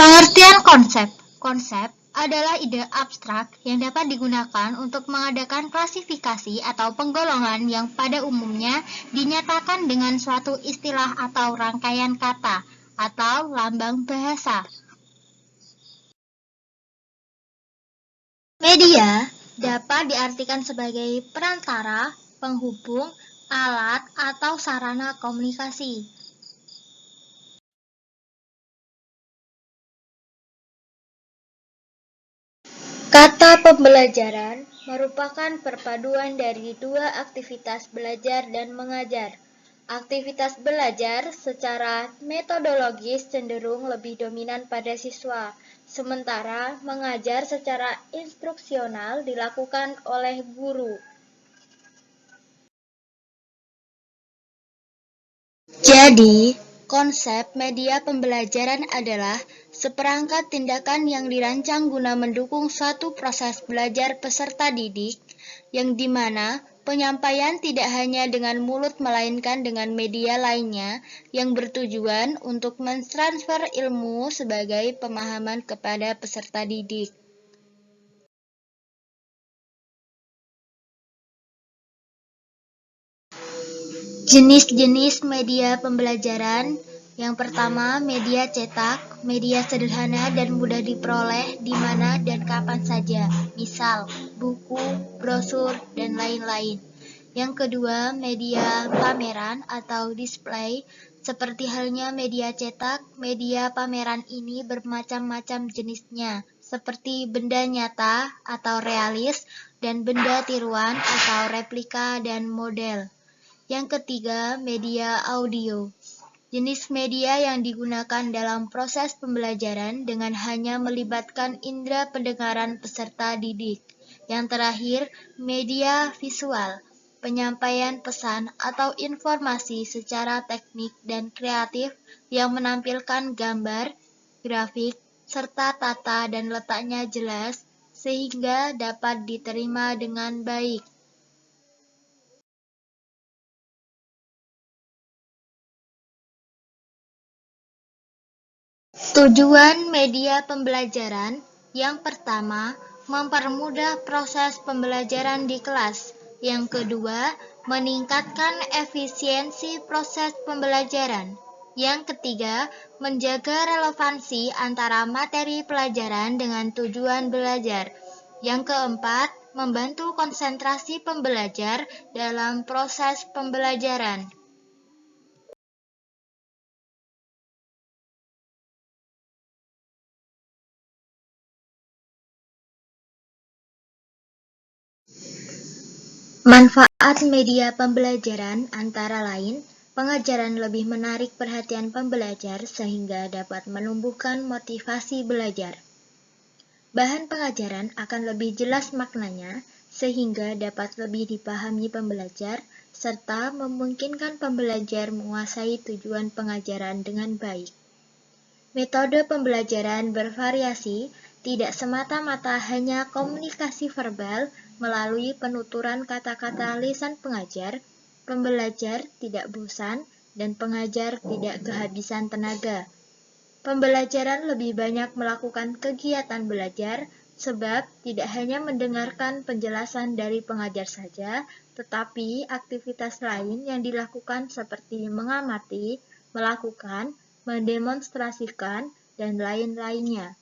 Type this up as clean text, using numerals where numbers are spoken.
Pengertian konsep. Konsep adalah ide abstrak yang dapat digunakan untuk mengadakan klasifikasi atau penggolongan yang pada umumnya dinyatakan dengan suatu istilah atau rangkaian kata atau lambang bahasa. Media dapat diartikan sebagai perantara, penghubung, alat, atau sarana komunikasi. Kata pembelajaran merupakan perpaduan dari dua aktivitas belajar dan mengajar. Aktivitas belajar secara metodologis cenderung lebih dominan pada siswa, sementara mengajar secara instruksional dilakukan oleh guru. Jadi, konsep media pembelajaran adalah seperangkat tindakan yang dirancang guna mendukung suatu proses belajar peserta didik, yang dimana penyampaian tidak hanya dengan mulut melainkan dengan media lainnya yang bertujuan untuk mentransfer ilmu sebagai pemahaman kepada peserta didik. Jenis-jenis media pembelajaran. Yang pertama, media cetak, media sederhana dan mudah diperoleh di mana dan kapan saja, misal buku, brosur, dan lain-lain. Yang kedua, media pameran atau display. Seperti halnya media cetak, media pameran ini bermacam-macam jenisnya, seperti benda nyata atau realis, dan benda tiruan atau replika dan model. Yang ketiga, media audio. Jenis media yang digunakan dalam proses pembelajaran dengan hanya melibatkan indera pendengaran peserta didik. Yang terakhir, media visual. Penyampaian pesan atau informasi secara teknik dan kreatif yang menampilkan gambar, grafik, serta tata dan letaknya jelas sehingga dapat diterima dengan baik. Tujuan media pembelajaran yang pertama, mempermudah proses pembelajaran di kelas. Yang kedua, meningkatkan efisiensi proses pembelajaran. Yang ketiga, menjaga relevansi antara materi pelajaran dengan tujuan belajar. Yang keempat, membantu konsentrasi pembelajar dalam proses pembelajaran. Manfaat media pembelajaran antara lain, pengajaran lebih menarik perhatian pembelajar sehingga dapat menumbuhkan motivasi belajar. Bahan pengajaran akan lebih jelas maknanya sehingga dapat lebih dipahami pembelajar serta memungkinkan pembelajar menguasai tujuan pengajaran dengan baik. Metode pembelajaran bervariasi, tidak semata-mata hanya komunikasi verbal melalui penuturan kata-kata lisan pengajar, pembelajar tidak bosan, dan pengajar tidak kehabisan tenaga. Pembelajaran lebih banyak melakukan kegiatan belajar, sebab tidak hanya mendengarkan penjelasan dari pengajar saja, tetapi aktivitas lain yang dilakukan seperti mengamati, melakukan, mendemonstrasikan, dan lain-lainnya.